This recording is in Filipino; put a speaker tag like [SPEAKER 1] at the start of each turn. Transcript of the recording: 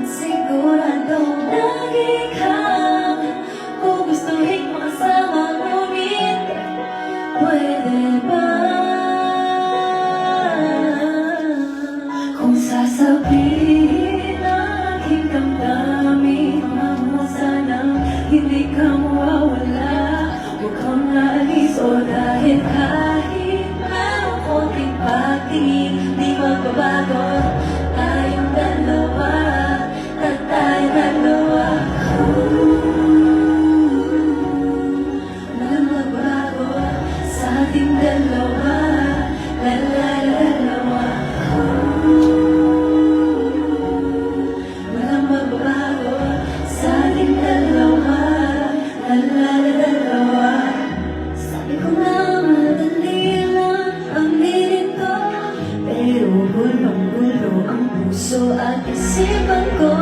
[SPEAKER 1] siguradong lagi kang gugustuhin makasama, ngunit pwede ba? Kung sasabihin ang aking damdamin, mo sanang hindi ka mawawala. Huwag kang aalis o dahil kahit mayroong konting pagtingin, di magbabago tayong dalawa at tayong dalawa. Walang magbabago sa ating dalawa, dalawa. Walang magbabago sa ating dalawa, dalawa. Sabi ko na madali lang aminin ko, pero gulong-gulo ang puso at isipan ko.